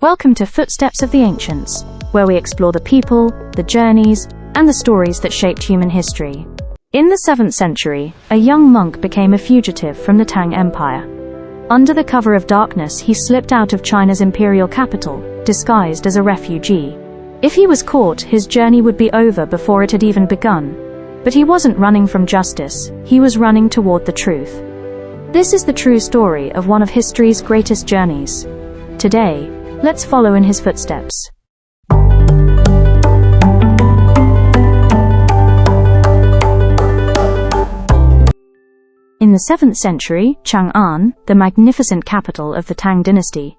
Welcome to Footsteps of the Ancients, where we explore the people, the journeys, and the stories that shaped human history. In the 7th century, a young monk became a fugitive from the Tang Empire. Under the cover of darkness, he slipped out of China's imperial capital, disguised as a refugee. If he was caught, his journey would be over before it had even begun. But he wasn't running from justice, he was running toward the truth. This is the true story of one of history's greatest journeys. Today, let's follow in his footsteps. In the 7th century, Chang'an, the magnificent capital of the Tang dynasty,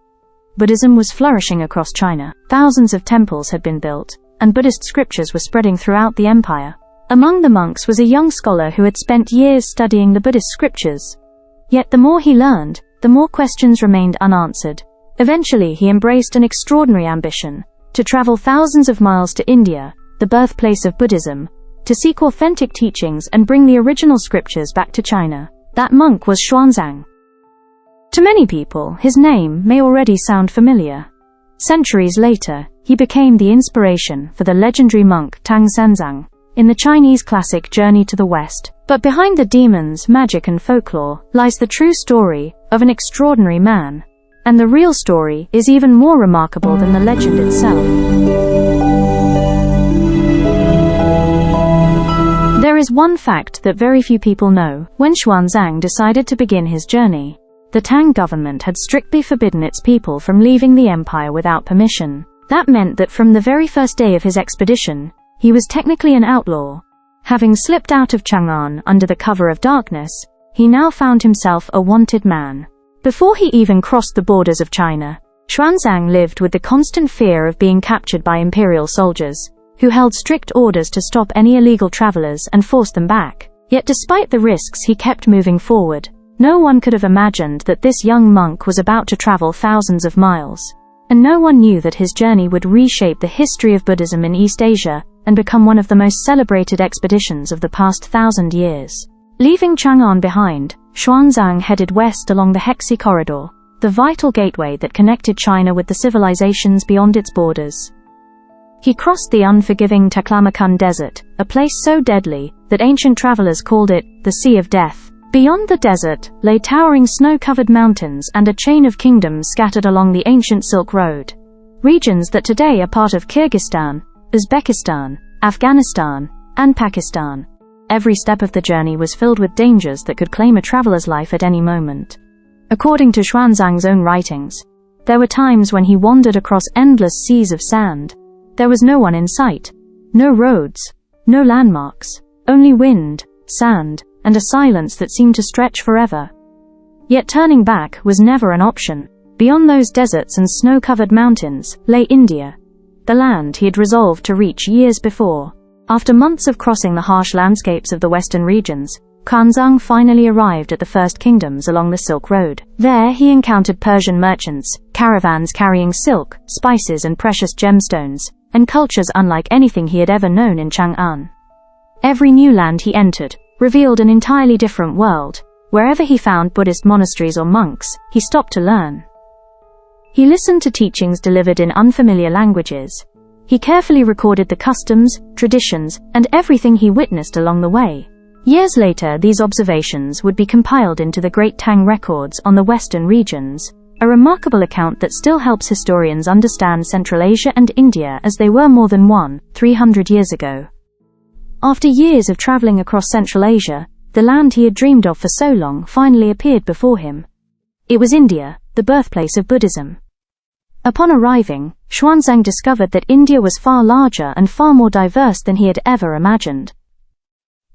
Buddhism was flourishing across China. Thousands of temples had been built, and Buddhist scriptures were spreading throughout the empire. Among the monks was a young scholar who had spent years studying the Buddhist scriptures. Yet the more he learned, the more questions remained unanswered. Eventually, he embraced an extraordinary ambition: to travel thousands of miles to India, the birthplace of Buddhism, to seek authentic teachings and bring the original scriptures back to China. That monk was Xuanzang. To many people, his name may already sound familiar. Centuries later, he became the inspiration for the legendary monk Xuanzang in the Chinese classic Journey to the West. But behind the demons, magic and folklore lies the true story of an extraordinary man. And the real story is even more remarkable than the legend itself. There is one fact that very few people know. When Xuanzang decided to begin his journey, the Tang government had strictly forbidden its people from leaving the empire without permission. That meant that from the very first day of his expedition, he was technically an outlaw. Having slipped out of Chang'an under the cover of darkness, he now found himself a wanted man. Before he even crossed the borders of China, Xuanzang lived with the constant fear of being captured by imperial soldiers, who held strict orders to stop any illegal travelers and force them back. Yet despite the risks, he kept moving forward. No one could have imagined that this young monk was about to travel thousands of miles. And no one knew that his journey would reshape the history of Buddhism in East Asia and become one of the most celebrated expeditions of the past 1,000 years. Leaving Chang'an behind, Xuanzang headed west along the Hexi Corridor, the vital gateway that connected China with the civilizations beyond its borders. He crossed the unforgiving Taklamakan Desert, a place so deadly that ancient travelers called it the Sea of Death. Beyond the desert lay towering snow-covered mountains and a chain of kingdoms scattered along the ancient Silk Road. Regions that today are part of Kyrgyzstan, Uzbekistan, Afghanistan, and Pakistan. Every step of the journey was filled with dangers that could claim a traveler's life at any moment. According to Xuanzang's own writings, there were times when he wandered across endless seas of sand. There was no one in sight, no roads, no landmarks, only wind, sand, and a silence that seemed to stretch forever. Yet turning back was never an option. Beyond those deserts and snow-covered mountains lay India, the land he had resolved to reach years before. After months of crossing the harsh landscapes of the western regions, Xuanzang finally arrived at the first kingdoms along the Silk Road. There he encountered Persian merchants, caravans carrying silk, spices and precious gemstones, and cultures unlike anything he had ever known in Chang'an. Every new land he entered revealed an entirely different world. Wherever he found Buddhist monasteries or monks, he stopped to learn. He listened to teachings delivered in unfamiliar languages. He carefully recorded the customs, traditions, and everything he witnessed along the way. Years later, these observations would be compiled into the Great Tang Records on the Western regions, a remarkable account that still helps historians understand Central Asia and India as they were more than 300 years ago. After years of traveling across Central Asia, the land he had dreamed of for so long finally appeared before him. It was India, the birthplace of Buddhism. Upon arriving, Xuanzang discovered that India was far larger and far more diverse than he had ever imagined.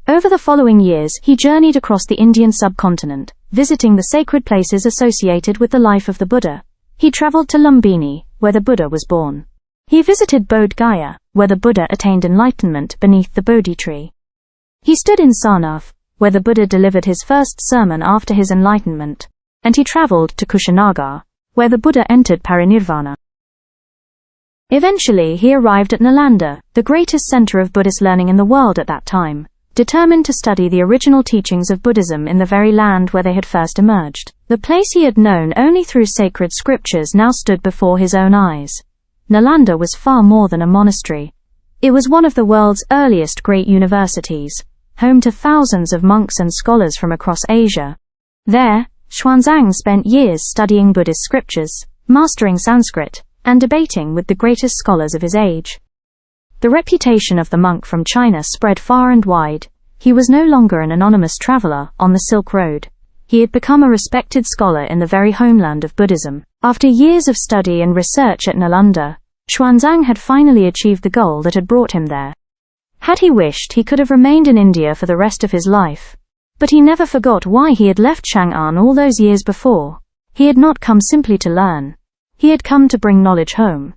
Over the following years, he journeyed across the Indian subcontinent, visiting the sacred places associated with the life of the Buddha. He traveled to Lumbini, where the Buddha was born. He visited Bodh Gaya, where the Buddha attained enlightenment beneath the Bodhi tree. He stood in Sarnath, where the Buddha delivered his first sermon after his enlightenment. And he traveled to Kushinagar, where the Buddha entered parinirvana. Eventually, he arrived at Nalanda, the greatest center of Buddhist learning in the world at that time. determined to study the original teachings of Buddhism in the very land where they had first emerged. The place he had known only through sacred scriptures now stood before his own eyes. Nalanda was far more than a monastery. It was one of the world's earliest great universities, home to thousands of monks and scholars from across Asia. There, Xuanzang spent years studying Buddhist scriptures, mastering Sanskrit, and debating with the greatest scholars of his age. The reputation of the monk from China spread far and wide. He was no longer an anonymous traveler on the Silk Road. He had become a respected scholar in the very homeland of Buddhism. After years of study and research at Nalanda, Xuanzang had finally achieved the goal that had brought him there. Had he wished, he could have remained in India for the rest of his life. But he never forgot why he had left Chang'an all those years before. He had not come simply to learn. He had come to bring knowledge home.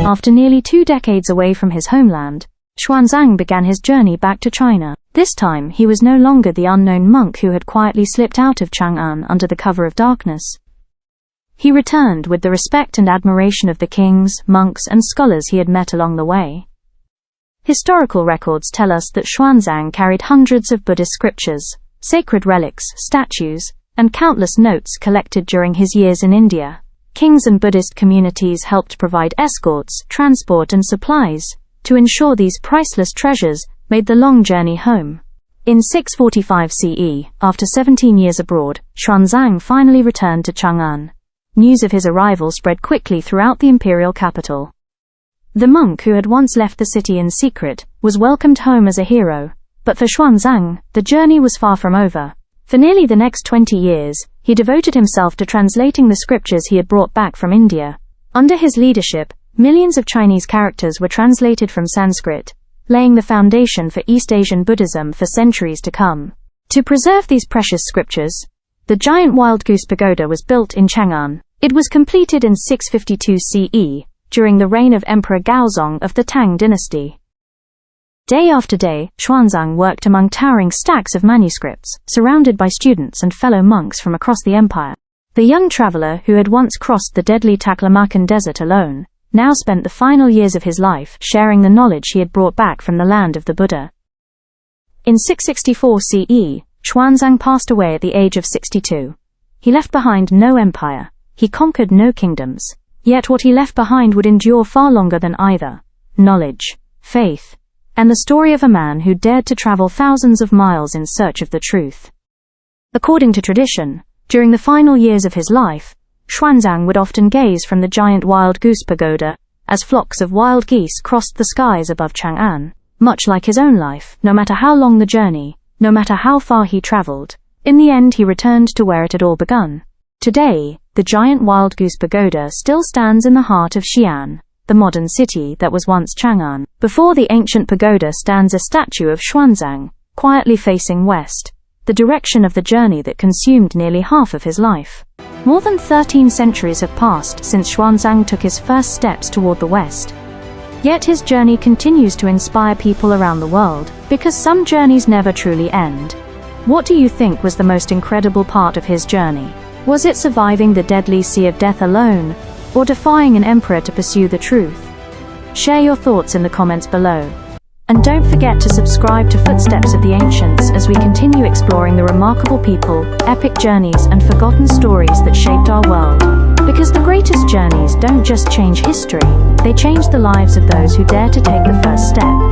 After nearly 2 decades away from his homeland, Xuanzang began his journey back to China. This time, he was no longer the unknown monk who had quietly slipped out of Chang'an under the cover of darkness. He returned with the respect and admiration of the kings, monks, and scholars he had met along the way. Historical records tell us that Xuanzang carried hundreds of Buddhist scriptures, sacred relics, statues, and countless notes collected during his years in India. Kings and Buddhist communities helped provide escorts, transport, and supplies to ensure these priceless treasures made the long journey home. In 645 CE, after 17 years abroad, Xuanzang finally returned to Chang'an. News of his arrival spread quickly throughout the imperial capital. The monk who had once left the city in secret was welcomed home as a hero, but for Xuanzang, the journey was far from over. For nearly the next 20 years, he devoted himself to translating the scriptures he had brought back from India. Under his leadership, millions of Chinese characters were translated from Sanskrit, laying the foundation for East Asian Buddhism for centuries to come. To preserve these precious scriptures, the giant wild goose pagoda was built in Chang'an. It was completed in 652 CE, during the reign of Emperor Gaozong of the Tang dynasty. Day after day, Xuanzang worked among towering stacks of manuscripts, surrounded by students and fellow monks from across the empire. The young traveler who had once crossed the deadly Taklamakan desert alone, now spent the final years of his life sharing the knowledge he had brought back from the land of the Buddha. In 664 CE, Xuanzang passed away at the age of 62. He left behind no empire. He conquered no kingdoms. Yet what he left behind would endure far longer than either: knowledge, faith, and the story of a man who dared to travel thousands of miles in search of the truth. According to tradition, during the final years of his life, Xuanzang would often gaze from the giant wild goose pagoda as flocks of wild geese crossed the skies above Chang'an. Much like his own life, no matter how long the journey, no matter how far he traveled, in the end he returned to where it had all begun. Today, the giant wild goose pagoda still stands in the heart of Xi'an, the modern city that was once Chang'an. Before the ancient pagoda stands a statue of Xuanzang, quietly facing west, the direction of the journey that consumed nearly half of his life. More than 13 centuries have passed since Xuanzang took his first steps toward the west. Yet his journey continues to inspire people around the world, because some journeys never truly end. What do you think was the most incredible part of his journey? Was it surviving the deadly sea of death alone, or defying an emperor to pursue the truth? Share your thoughts in the comments below. And don't forget to subscribe to Footsteps of the Ancients as we continue exploring the remarkable people, epic journeys, and forgotten stories that shaped our world. Because the greatest journeys don't just change history, they change the lives of those who dare to take the first step.